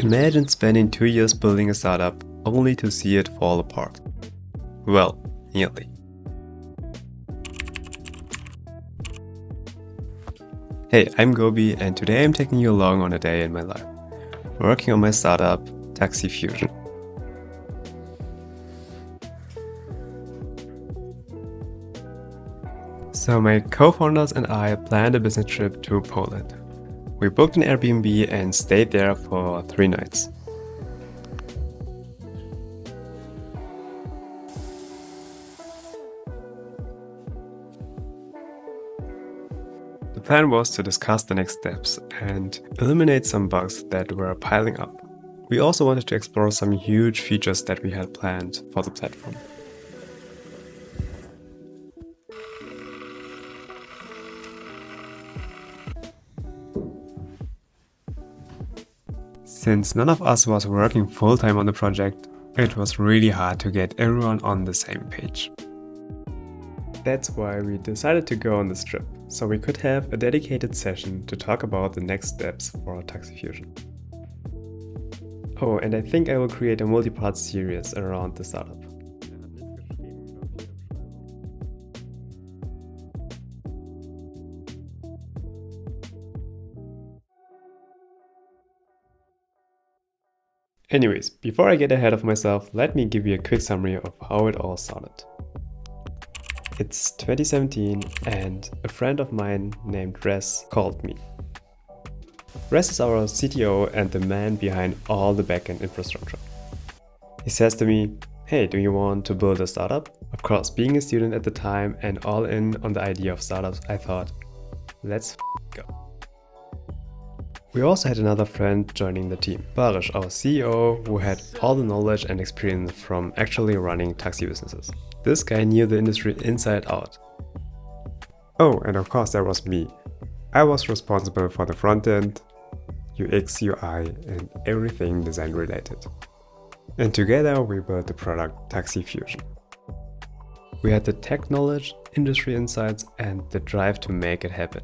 Imagine spending 2 years building a startup only to see it fall apart. Well, nearly. Hey, I'm Gobi and today I'm taking you along on a day in my life, working on my startup, Taxi Fusion. So my co-founders and I planned a business trip to Poland. We booked an Airbnb and stayed there for 3 nights. The plan was to discuss the next steps and eliminate some bugs that were piling up. We also wanted to explore some huge features that we had planned for the platform. Since none of us was working full-time on the project, it was really hard to get everyone on the same page. That's why we decided to go on this trip, so we could have a dedicated session to talk about the next steps for Taxi Fusion. Oh, and I think I will create a multi-part series around the startup. Anyways, before I get ahead of myself, let me give you a quick summary of how it all started. It's 2017 and a friend of mine named Res called me. Res is our CTO and the man behind all the backend infrastructure. He says to me, "Hey, do you want to build a startup?" Of course, being a student at the time and all in on the idea of startups, I thought, let's go. We also had another friend joining the team, Barish, our CEO, who had all the knowledge and experience from actually running taxi businesses. This guy knew the industry inside out. Oh, and of course there was me. I was responsible for the front end, UX, UI, and everything design related. And together we built the product Taxi Fusion. We had the tech knowledge, industry insights, and the drive to make it happen.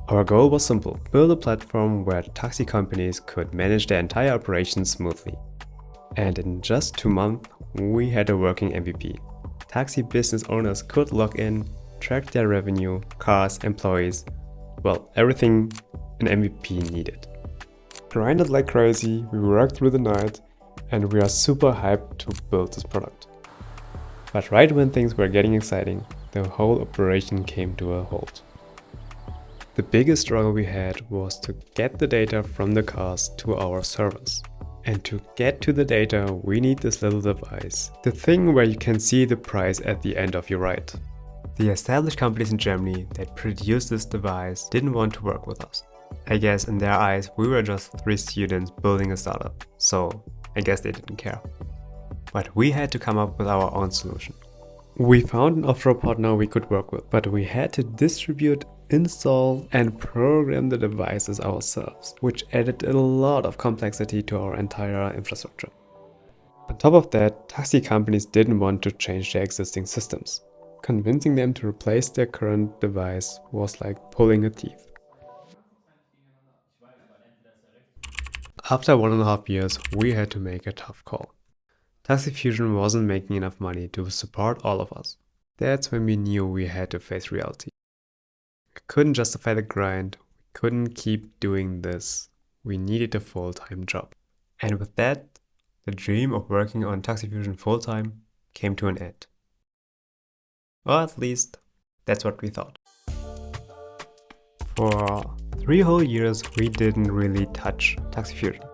Our goal was simple: build a platform where taxi companies could manage their entire operation smoothly. And in just 2 months, we had a working MVP. Taxi business owners could log in, track their revenue, cars, employees, well, everything an MVP needed. Grinded like crazy, we worked through the night, and we are super hyped to build this product. But right when things were getting exciting, the whole operation came to a halt. The biggest struggle we had was to get the data from the cars to our servers. And to get to the data, we need this little device, the thing where you can see the price at the end of your ride. The established companies in Germany that produced this device didn't want to work with us. I guess in their eyes, we were just 3 students building a startup, so I guess they didn't care. But we had to come up with our own solution. We found an offshore partner we could work with, but we had to distribute, install, and program the devices ourselves, which added a lot of complexity to our entire infrastructure. On top of that, taxi companies didn't want to change their existing systems. Convincing them to replace their current device was like pulling a teeth. After 1.5 years, we had to make a tough call. Taxi Fusion wasn't making enough money to support all of us. That's when we knew we had to face reality. We couldn't justify the grind, we couldn't keep doing this. We needed a full-time job. And with that, the dream of working on Taxi Fusion full-time came to an end. Or at least, that's what we thought. For 3 whole years, we didn't really touch Taxi Fusion.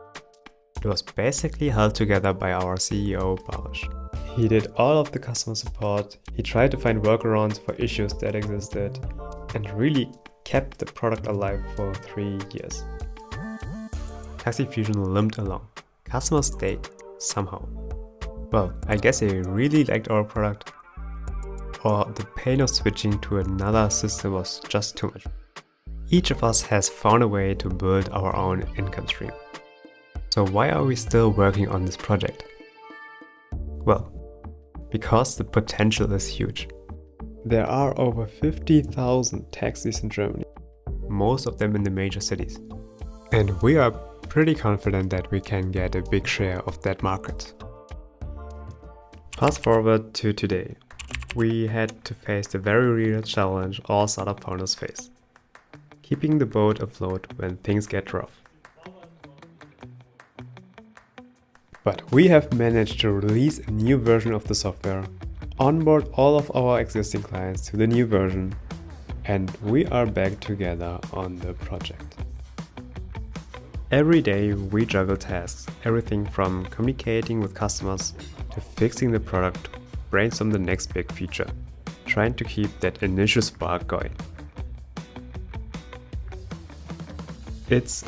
It was basically held together by our CEO, Barish. He did all of the customer support, he tried to find workarounds for issues that existed, and really kept the product alive for 3 years. Taxi Fusion limped along. Customers stayed, somehow. Well, I guess they really liked our product, or the pain of switching to another system was just too much. Each of us has found a way to build our own income stream. So why are we still working on this project? Well, because the potential is huge. There are over 50,000 taxis in Germany, most of them in the major cities. And we are pretty confident that we can get a big share of that market. Fast forward to today. We had to face the very real challenge all startup founders face: keeping the boat afloat when things get rough. But we have managed to release a new version of the software, onboard all of our existing clients to the new version, and we are back together on the project. Every day we juggle tasks, everything from communicating with customers to fixing the product, brainstorm the next big feature, trying to keep that initial spark going. It's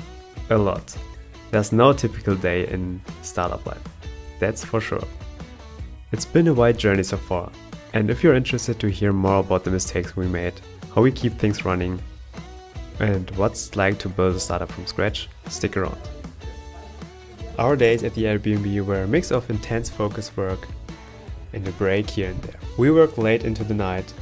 a lot. There's no typical day in startup life, that's for sure. It's been a wild journey so far, and if you're interested to hear more about the mistakes we made, how we keep things running, and what it's like to build a startup from scratch, stick around. Our days at the Airbnb were a mix of intense focus work and a break here and there. We worked late into the night,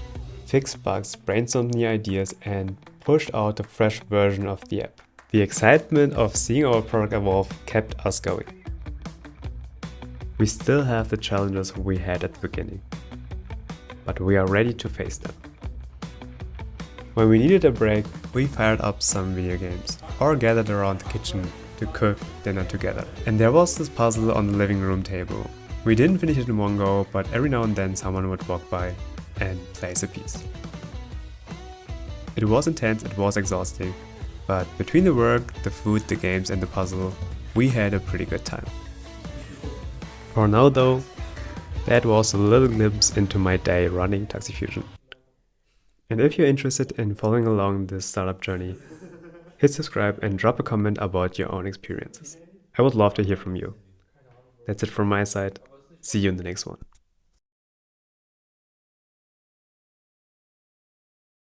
fixed bugs, brainstormed new ideas, and pushed out a fresh version of the app. The excitement of seeing our product evolve kept us going. We still have the challenges we had at the beginning, but we are ready to face them. When we needed a break, we fired up some video games or gathered around the kitchen to cook dinner together. And there was this puzzle on the living room table. We didn't finish it in one go, but every now and then someone would walk by and place a piece. It was intense, it was exhausting, but between the work, the food, the games and the puzzle, we had a pretty good time. For now though, that was a little glimpse into my day running Taxi Fusion. And if you're interested in following along this startup journey, hit subscribe and drop a comment about your own experiences. I would love to hear from you. That's it from my side. See you in the next one.